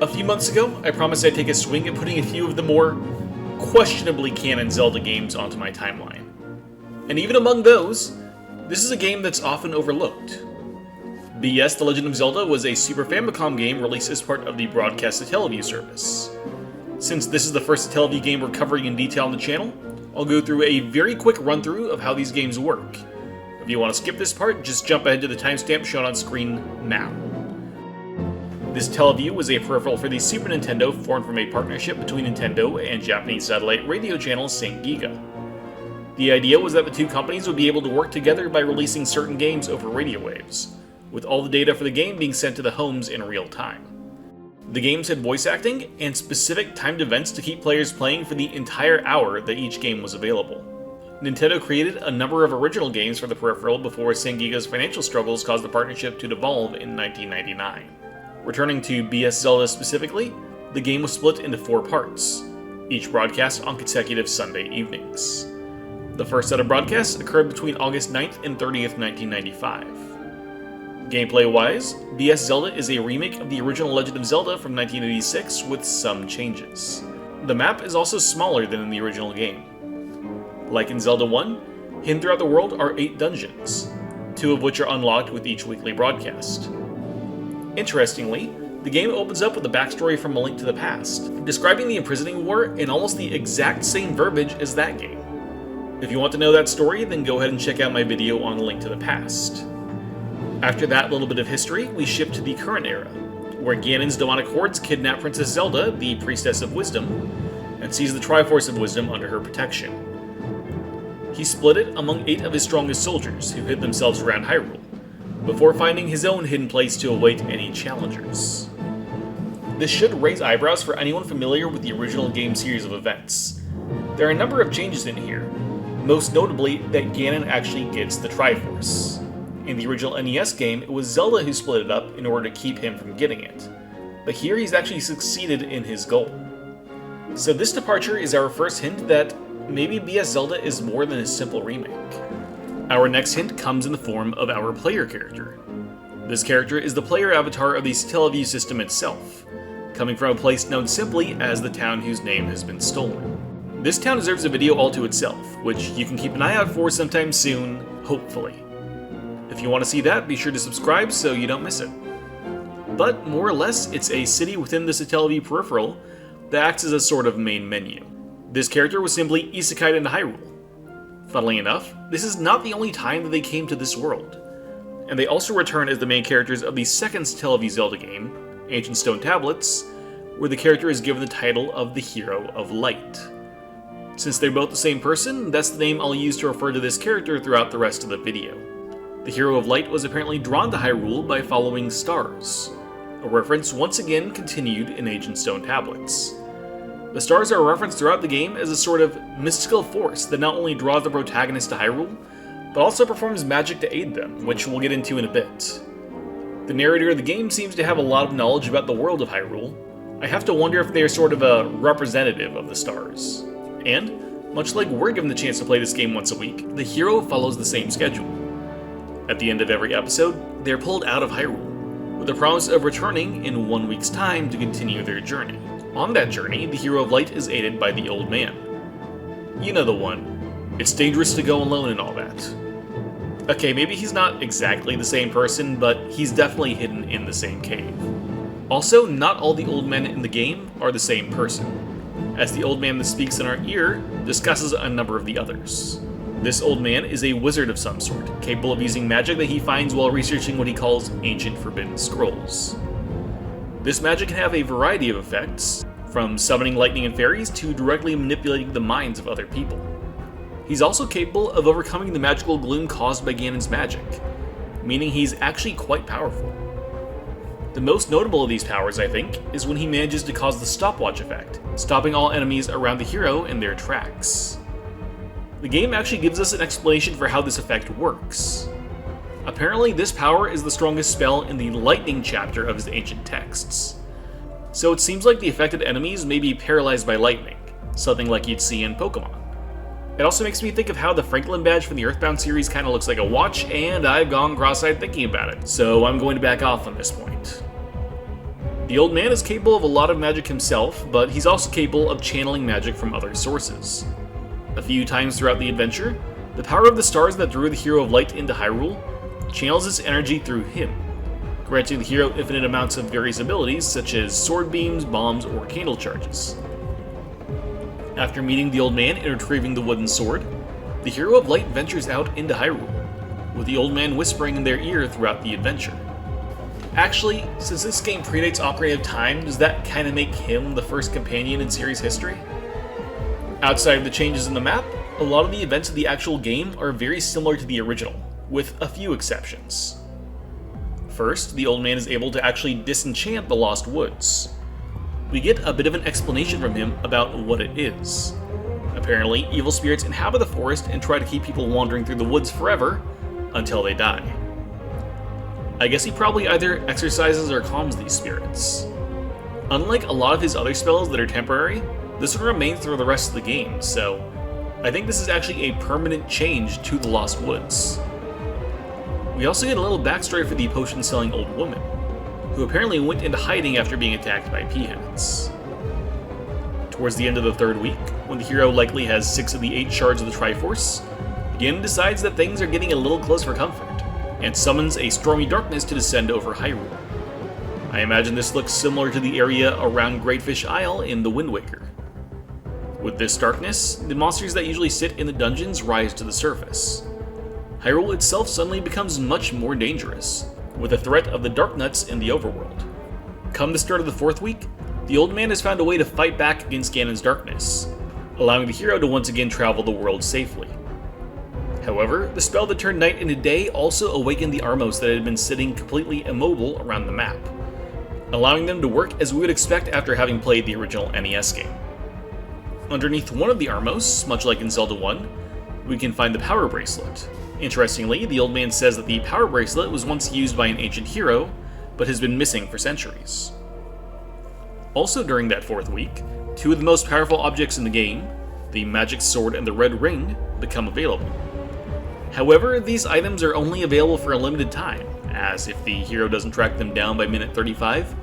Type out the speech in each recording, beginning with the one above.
A few months ago, I promised I'd take a swing at putting a few of the more questionably canon Zelda games onto my timeline. And even among those, this is a game that's often overlooked. BS The Legend of Zelda was a Super Famicom game released as part of the broadcast Satellaview service. Since this is the first Satellaview game we're covering in detail on the channel, I'll go through a very quick run-through of how these games work. If you want to skip this part, just jump ahead to the timestamp shown on screen now. This Satellaview was a peripheral for the Super Nintendo formed from a partnership between Nintendo and Japanese satellite radio channel St. Giga. The idea was that the two companies would be able to work together by releasing certain games over radio waves, with all the data for the game being sent to the homes in real time. The games had voice acting and specific timed events to keep players playing for the entire hour that each game was available. Nintendo created a number of original games for the peripheral before St. Giga's financial struggles caused the partnership to devolve in 1999. Returning to BS Zelda specifically, the game was split into 4 parts, each broadcast on consecutive Sunday evenings. The first set of broadcasts occurred between August 9th and 30th, 1995. Gameplay-wise, BS Zelda is a remake of the original Legend of Zelda from 1986 with some changes. The map is also smaller than in the original game. Like in Zelda 1, hidden throughout the world are 8 dungeons, 2 of which are unlocked with each weekly broadcast. Interestingly, the game opens up with a backstory from A Link to the Past, describing the imprisoning war in almost the exact same verbiage as that game. If you want to know that story, then go ahead and check out my video on A Link to the Past. After that little bit of history, we shift to the current era, where Ganon's demonic hordes kidnap Princess Zelda, the Priestess of Wisdom, and seize the Triforce of Wisdom under her protection. He split it among 8 of his strongest soldiers, who hid themselves around Hyrule, before finding his own hidden place to await any challengers. This should raise eyebrows for anyone familiar with the original game series of events. There are a number of changes in here, most notably that Ganon actually gets the Triforce. In the original NES game, it was Zelda who split it up in order to keep him from getting it, but here he's actually succeeded in his goal. So this departure is our first hint that maybe BS Zelda is more than a simple remake. Our next hint comes in the form of our player character. This character is the player avatar of the Satellaview system itself, coming from a place known simply as the town whose name has been stolen. This town deserves a video all to itself, which you can keep an eye out for sometime soon, hopefully. If you want to see that, be sure to subscribe so you don't miss it. But more or less, it's a city within the Satellaview peripheral that acts as a sort of main menu. This character was simply isekai'd into Hyrule. Funnily enough, this is not the only time that they came to this world, and they also return as the main characters of the second Satellaview Zelda game, Ancient Stone Tablets, where the character is given the title of the Hero of Light. Since they're both the same person, that's the name I'll use to refer to this character throughout the rest of the video. The Hero of Light was apparently drawn to Hyrule by following stars, a reference once again continued in Ancient Stone Tablets. The stars are referenced throughout the game as a sort of mystical force that not only draws the protagonist to Hyrule, but also performs magic to aid them, which we'll get into in a bit. The narrator of the game seems to have a lot of knowledge about the world of Hyrule. I have to wonder if they're sort of a representative of the stars. And, much like we're given the chance to play this game once a week, the hero follows the same schedule. At the end of every episode, they're pulled out of Hyrule, with the promise of returning in 1 week's time to continue their journey. On that journey, the Hero of Light is aided by the Old Man. You know the one. It's dangerous to go alone and all that. Okay, maybe he's not exactly the same person, but he's definitely hidden in the same cave. Also, not all the old men in the game are the same person, as the old man that speaks in our ear discusses a number of the others. This old man is a wizard of some sort, capable of using magic that he finds while researching what he calls ancient forbidden scrolls. This magic can have a variety of effects, from summoning lightning and fairies to directly manipulating the minds of other people. He's also capable of overcoming the magical gloom caused by Ganon's magic, meaning he's actually quite powerful. The most notable of these powers, I think, is when he manages to cause the stopwatch effect, stopping all enemies around the hero in their tracks. The game actually gives us an explanation for how this effect works. Apparently, this power is the strongest spell in the Lightning chapter of his ancient texts. So it seems like the affected enemies may be paralyzed by lightning, something like you'd see in Pokemon. It also makes me think of how the Franklin badge from the Earthbound series kind of looks like a watch, and I've gone cross-eyed thinking about it, so I'm going to back off on this point. The old man is capable of a lot of magic himself, but he's also capable of channeling magic from other sources. A few times throughout the adventure, the power of the stars that drew the Hero of Light into Hyrule channels its energy through him, granting the hero infinite amounts of various abilities such as sword beams, bombs, or candle charges. After meeting the old man and retrieving the wooden sword, the Hero of Light ventures out into Hyrule, with the old man whispering in their ear throughout the adventure. Actually, since this game predates Ocarina of Time, does that kind of make him the first companion in series history? Outside of the changes in the map, a lot of the events of the actual game are very similar to the original, with a few exceptions. First, the old man is able to actually disenchant the Lost Woods. We get a bit of an explanation from him about what it is. Apparently, evil spirits inhabit the forest and try to keep people wandering through the woods forever, until they die. I guess he probably either exorcises or calms these spirits. Unlike a lot of his other spells that are temporary, this one remains through the rest of the game, so I think this is actually a permanent change to the Lost Woods. We also get a little backstory for the potion-selling old woman, who apparently went into hiding after being attacked by peahens. Towards the end of the third week, when the hero likely has 6 of the 8 shards of the Triforce, Ganon decides that things are getting a little close for comfort, and summons a stormy darkness to descend over Hyrule. I imagine this looks similar to the area around Great Fish Isle in The Wind Waker. With this darkness, the monsters that usually sit in the dungeons rise to the surface. Hyrule itself suddenly becomes much more dangerous, with the threat of the Dark Nuts in the overworld. Come the start of the 4th week, the old man has found a way to fight back against Ganon's darkness, allowing the hero to once again travel the world safely. However, the spell that turned night into day also awakened the Armos that had been sitting completely immobile around the map, allowing them to work as we would expect after having played the original NES game. Underneath one of the Armos, much like in Zelda 1, we can find the Power Bracelet. Interestingly, the old man says that the Power Bracelet was once used by an ancient hero, but has been missing for centuries. Also during that 4th week, 2 of the most powerful objects in the game, the Magic Sword and the Red Ring, become available. However, these items are only available for a limited time, as if the hero doesn't track them down by minute 35,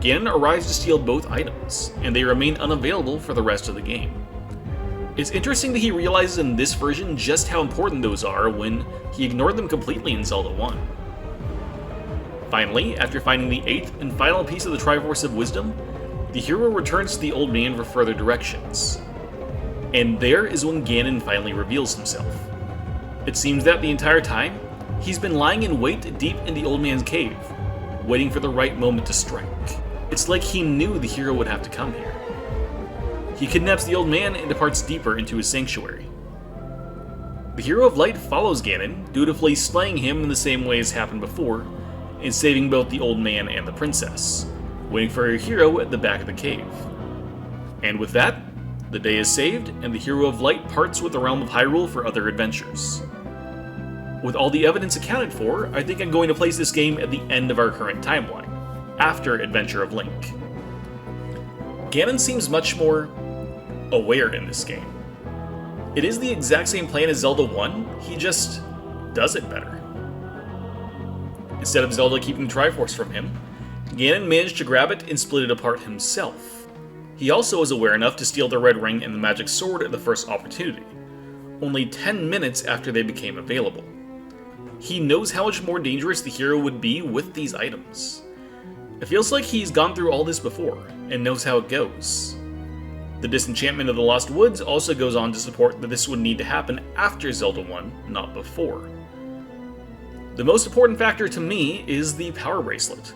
Ganon arrives to steal both items, and they remain unavailable for the rest of the game. It's interesting that he realizes in this version just how important those are when he ignored them completely in Zelda 1. Finally, after finding the 8th and final piece of the Triforce of Wisdom, the hero returns to the old man for further directions. And there is when Ganon finally reveals himself. It seems that the entire time, he's been lying in wait deep in the old man's cave, waiting for the right moment to strike. It's like he knew the hero would have to come here. He kidnaps the old man and departs deeper into his sanctuary. The Hero of Light follows Ganon, dutifully slaying him in the same way as happened before, and saving both the old man and the princess, waiting for her hero at the back of the cave. And with that, the day is saved, and the Hero of Light parts with the realm of Hyrule for other adventures. With all the evidence accounted for, I think I'm going to place this game at the end of our current timeline, after Adventure of Link. Ganon seems much more aware in this game. It is the exact same plan as Zelda 1, he just does it better. Instead of Zelda keeping Triforce from him, Ganon managed to grab it and split it apart himself. He also was aware enough to steal the Red Ring and the Magic Sword at the first opportunity, only 10 minutes after they became available. He knows how much more dangerous the hero would be with these items. It feels like he's gone through all this before, and knows how it goes. The disenchantment of the Lost Woods also goes on to support that this would need to happen after Zelda 1, not before. The most important factor to me is the Power Bracelet.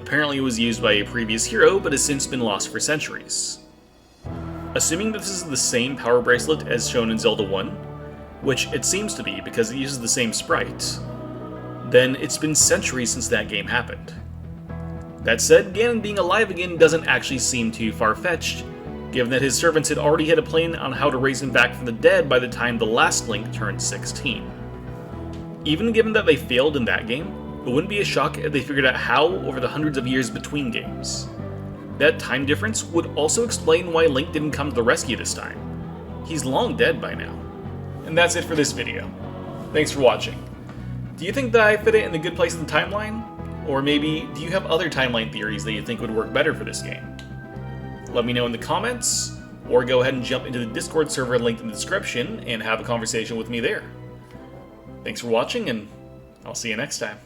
Apparently it was used by a previous hero, but has since been lost for centuries. Assuming that this is the same Power Bracelet as shown in Zelda 1, which it seems to be because it uses the same sprite, then it's been centuries since that game happened. That said, Ganon being alive again doesn't actually seem too far-fetched, given that his servants had already had a plan on how to raise him back from the dead by the time the last Link turned 16. Even given that they failed in that game, it wouldn't be a shock if they figured out how over the hundreds of years between games. That time difference would also explain why Link didn't come to the rescue this time. He's long dead by now. And that's it for this video. Thanks for watching. Do you think that I fit it in a good place in the timeline? Or maybe, do you have other timeline theories that you think would work better for this game? Let me know in the comments, or go ahead and jump into the Discord server linked in the description and have a conversation with me there. Thanks for watching, and I'll see you next time.